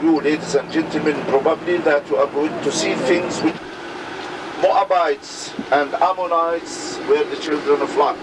you, ladies and gentlemen, probably that you are going to see things with Moabites and Ammonites were the children of Lot.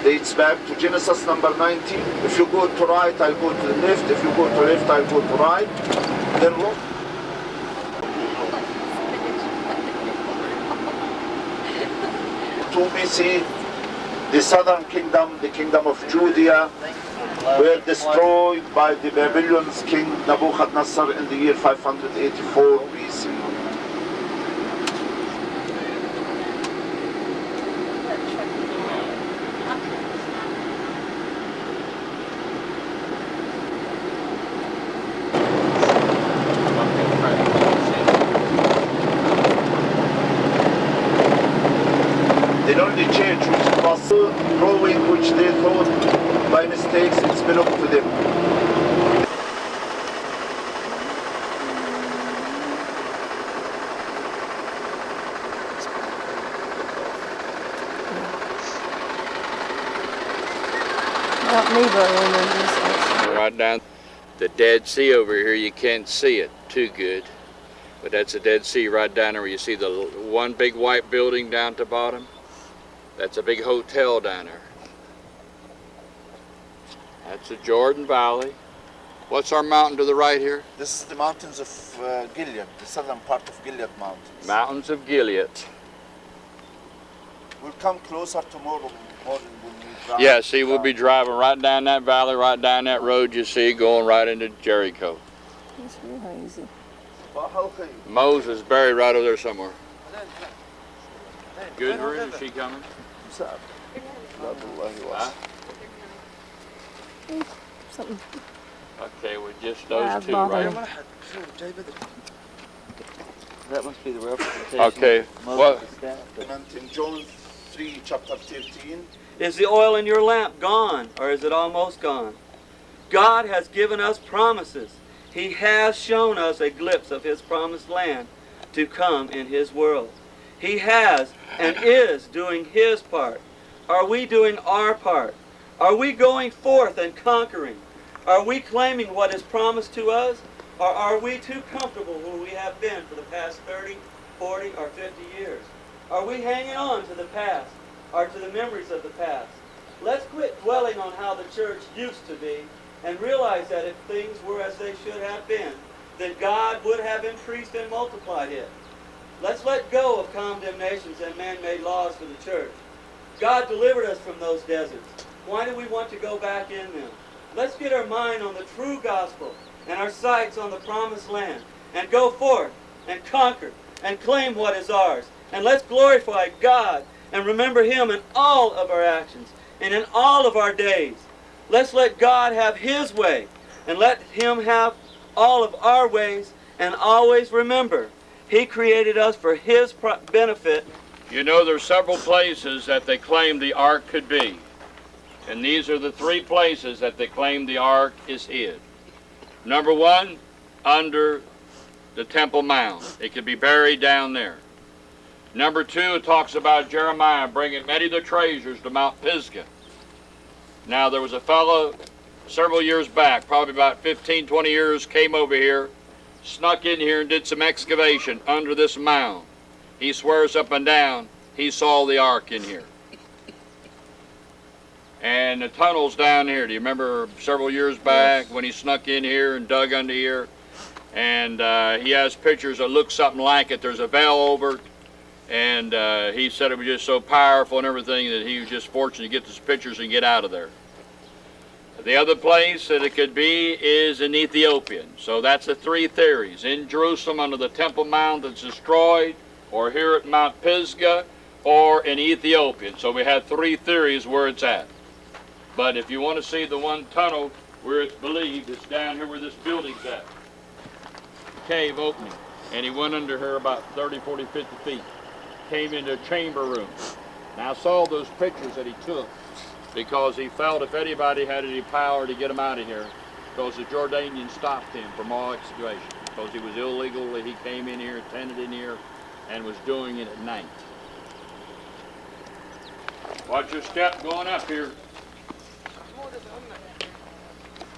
Dates back to Genesis number 19. If you go to right, I'll go to the left. If you go to left, I'll go to right. Then look. To BC, the southern kingdom, the kingdom of Judea, were destroyed by the Babylonians, King Nebuchadnezzar, in the year 584 BC. The only church which was growing, which they thought by mistakes it's belonged to them. Right down the Dead Sea over here, you can't see it too good, but that's the Dead Sea right down there where you see the one big white building down to the bottom. That's a big hotel down there. That's the Jordan Valley. What's our mountain to the right here? This is the mountains of Gilead, the southern part of Gilead Mountains. Mountains of Gilead. We'll come closer tomorrow morning when we drive. Yeah, see, we'll be driving right down that valley, right down that road you see, going right into Jericho. That's real easy. Moses buried right over there somewhere. Gudrun, is she coming? Huh? Something. Okay, with just those two, right? That must be the representation. Okay, what? In John 3, chapter 13. Is the oil in your lamp gone, or is it almost gone? God has given us promises. He has shown us a glimpse of His promised land to come in His world. He has and is doing His part. Are we doing our part? Are we going forth and conquering? Are we claiming what is promised to us? Or are we too comfortable where we have been for the past 30, 40, or 50 years? Are we hanging on to the past or to the memories of the past? Let's quit dwelling on how the church used to be and realize that if things were as they should have been, that God would have increased and multiplied it. Let's let go of condemnations and man-made laws for the church. God delivered us from those deserts. Why do we want to go back in them? Let's get our mind on the true gospel and our sights on the promised land and go forth and conquer and claim what is ours. And let's glorify God and remember Him in all of our actions and in all of our days. Let's let God have His way and let Him have all of our ways, and always remember He created us for His benefit. You know, there's several places that they claim the ark could be. And these are the three places that they claim the ark is hid. Number one, under the Temple Mount. It could be buried down there. Number two, it talks about Jeremiah bringing many of the treasures to Mount Pisgah. Now, there was a fellow several years back, probably about 15, 20 years, came over here, snuck in here and did some excavation under this mound. He swears up and down he saw the ark in here. And the tunnels down here, do you remember several years back when he snuck in here and dug under here? And he has pictures that look something like it. There's a veil over it. And he said it was just so powerful and everything that he was just fortunate to get those pictures and get out of there. The other place that it could be is in Ethiopia. So that's the three theories. In Jerusalem under the Temple Mount that's destroyed, or here at Mount Pisgah, or in Ethiopia. So we had three theories where it's at. But if you want to see the one tunnel where it's believed, it's down here where this building's at. Cave opening. And he went under here about 30, 40, 50 feet. Came into a chamber room. Now I saw those pictures that he took because he felt if anybody had any power to get him out of here, because the Jordanians stopped him from all excavation. Because he was illegal, he came in here, attended in here, and was doing it at night. Watch your step going up here.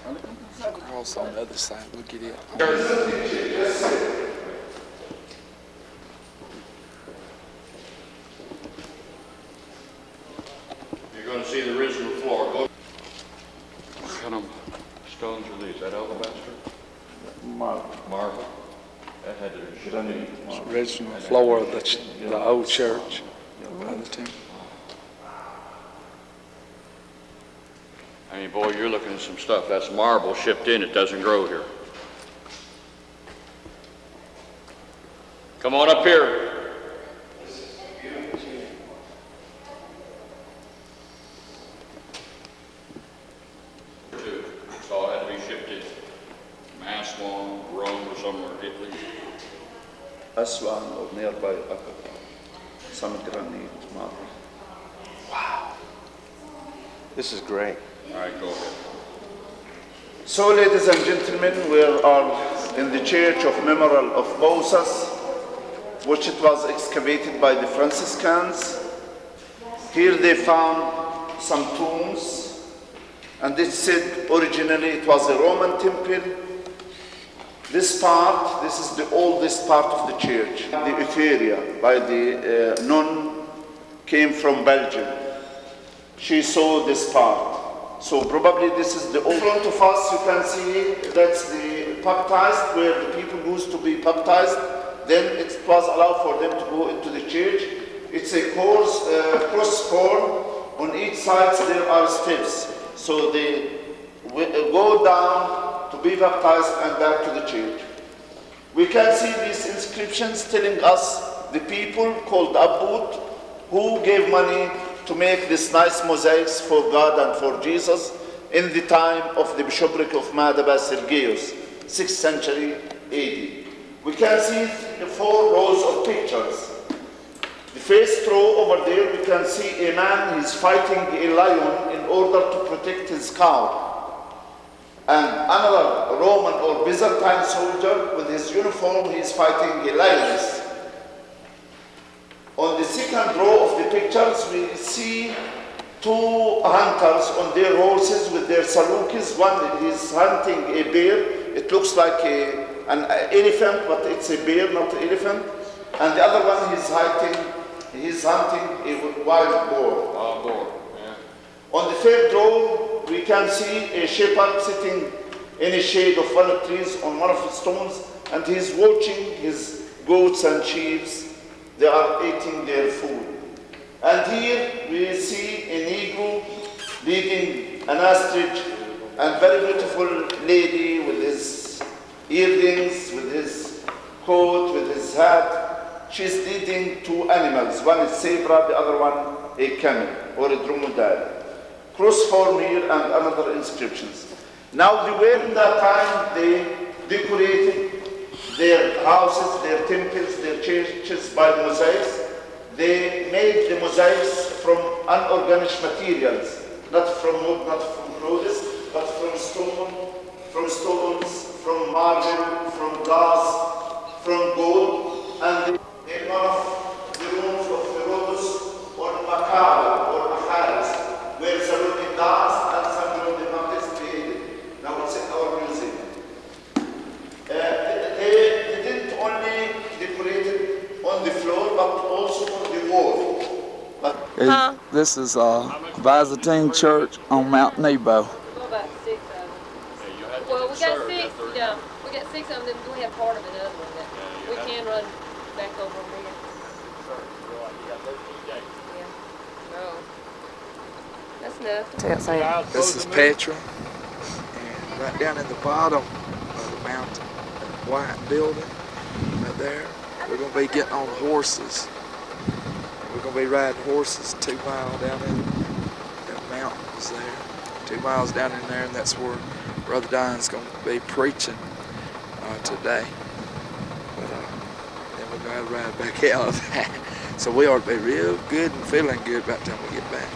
Cross on the other side. Look at it. You're going to see the original floor. What kind of stones are these? That alabaster? Marble. That had to be It's the original floor of the old church by the temple. I mean, boy, you're looking at some stuff. That's marble shipped in. It doesn't grow here. Come on up here. It's all had to be shipped in. Aswan, Rome, or somewhere, Italy. Aswan or nearby Akaka. Some granite marble. This is great. All right, go ahead. So, ladies and gentlemen, we are in the Church of Memorial of Bosas, which it was excavated by the Franciscans. Here they found some tombs, and it said originally it was a Roman temple. This part, this is the oldest part of the church. The Etheria by the nun came from Belgium. She saw this part. So probably this is the old. In front of us you can see that's the baptized, where the people used to be baptized. Then it was allowed for them to go into the church. It's a cross form. On each side there are steps. So they go down to be baptized and back to the church. We can see these inscriptions telling us the people called Abbot who gave money to make these nice mosaics for God and for Jesus in the time of the bishopric of Madaba Sergius, 6th century AD. We can see the 4 rows of pictures. The first row over there, we can see a man, he's fighting a lion in order to protect his cow. And another Roman or Byzantine soldier with his uniform, he's fighting a lioness. On the second row of the pictures, we see 2 hunters on their horses with their salukis. One is hunting a bear. It looks like an elephant, but it's a bear, not an elephant. And the other one, he's hunting a wild boar. Wild boar, yeah. On the third row, we can see a shepherd sitting in the shade of one of the trees on one of the stones, and he's watching his goats and sheep. They are eating their food. And here we see a Negro leading an ostrich, and very beautiful lady with his earrings, with his coat, with his hat. She's leading 2 animals. One is zebra, the other one a camel or a dromedary. Cross form here and another inscriptions. Now in that time they decorated their houses, their temples, their churches by mosaics. They made the mosaics from unorganic materials, not from wood, not from clothes, but from stones, from marble, from glass, from gold. And in one of the rooms of Herodotus or Macabre or Acharis, where Salome danced and Samuel the Baptist created. Now it's in our museum. They didn't only decorate it on the floor, but also on the wall. This is Byzantine Church on Mount Nebo. Well, about 6 of them. Well, we got 6. Yeah, we got 6 of them. Then we have part of another one that we can run back over on there. Yeah. Oh. That's enough. This is Petra, and right down at the bottom of the mountain, white building right there, we're going to be getting on horses. We're going to be riding horses 2 miles down in the mountains there, 2 miles down in there, and that's where Brother Don's going to be preaching today. But then we're going to ride back out of that. So we ought to be real good and feeling good by the time we get back.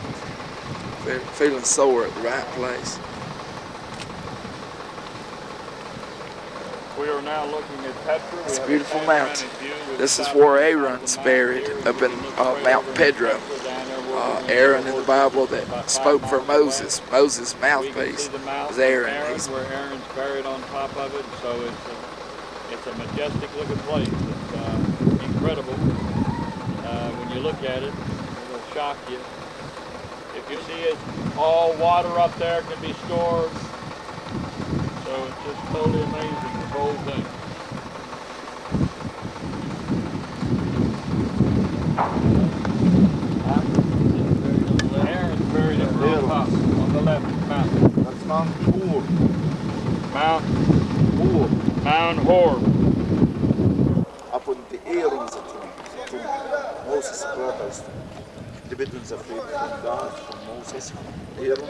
Feeling sore at the right place. We are now looking at Petra. It's a beautiful mountain. This is where Aaron's buried, up in Mount Pedro, Aaron in the Bible that spoke for Moses. Moses' mouthpiece was Aaron. Where Aaron's buried on top of it, so it's a majestic looking place. It's incredible. When you look at it, it'll shock you. If you see it, all water up there can be stored. So it's just totally amazing, the whole thing. Aaron's buried up there on the left mountain. That's Mount Hor. Mount Hor. Upon the Aaron's tomb, Moses' brothers, the Bedouins are afraid from God, from Moses, Aaron,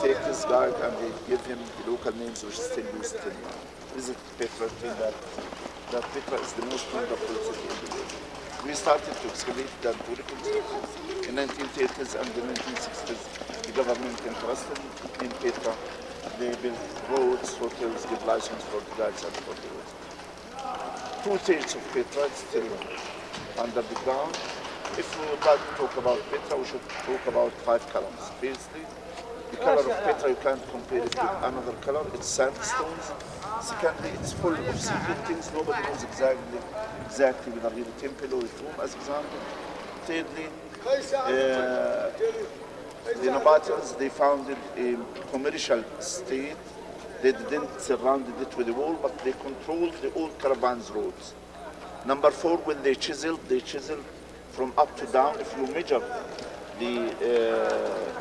take this guy and they give him the local names which still used till now. Visit Petra, tell that Petra is the most wonderful city in the world. We started to excavate that to reconstruct. In 1930s and the 1960s, the government interested in Petra. They built roads, hotels, give license for the guides and for the roads. 2/3 of Petra is still under the ground. If we would like to talk about Petra, we should talk about 5 colors. Firstly, the color of Petra, you can't compare it with another color. It's sandstones. Secondly, it's full of secret things. Nobody knows exactly whether it's a temple or a tomb, as example. Thirdly, the Nabateans, they founded a commercial state. They didn't surround it with a wall, but they controlled the old caravans roads. Number 4, when they chiseled from up to down. If you measure the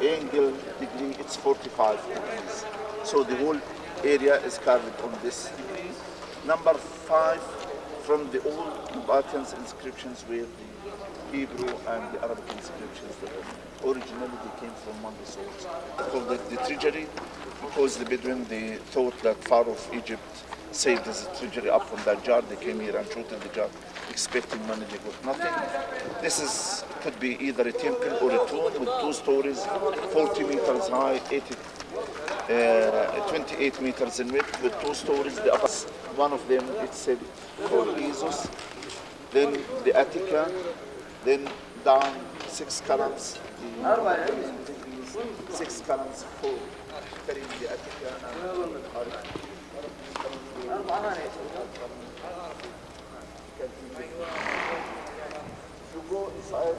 angle degree, it's 45 degrees. So the whole area is carved on this degree. Number 5, from the old Nabateans inscriptions were the Hebrew and the Arabic inscriptions. Originally they came from one source. They called it the treasury because the Bedouin, they thought that Pharaoh of Egypt saved his treasury up from that jar. They came here and shooted the jar, expecting money. They got nothing. This could be either a temple or a tomb with 2 stories, 40 meters high, 28 meters in width, with 2 stories. The upper, one of them, it's said called Jesus. Then the Attica, then down 6 columns, 6 columns full, carrying the Attica and you go inside.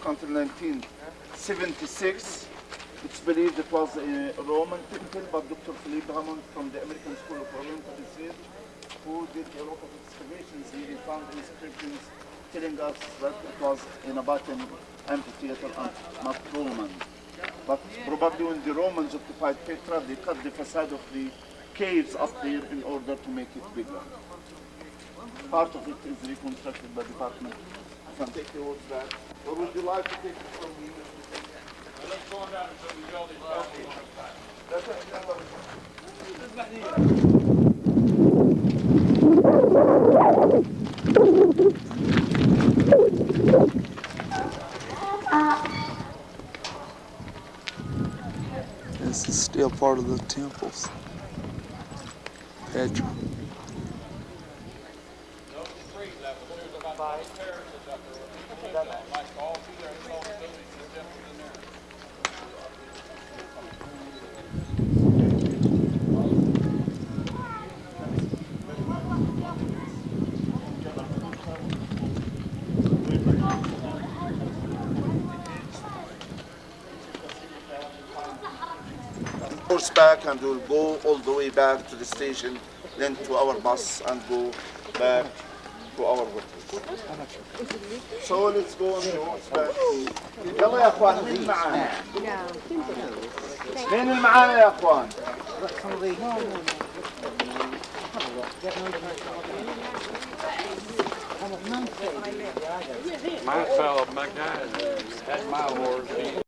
Until 1976, it's believed it was a Roman temple, but Dr. Philippe Hammond from the American School of Oriental Research, who did a lot of excavations here, he found inscriptions telling us that it was a Nabatean amphitheater and not Roman. But probably when the Romans occupied Petra, they cut the facade of the caves up there in order to make it bigger. Part of it is reconstructed by the Department. I can take you back. Or would you like to take it from me? Let's go down until we build these This is still part of the temples. Petra. Back, and we'll go all the way back to the station, then to our bus, and go back to our hotel. So let's go on the horseback. يلا يا اخوان مين معانا؟ مين اللي معانا يا اخوان؟ My fellow, my guy had my horse.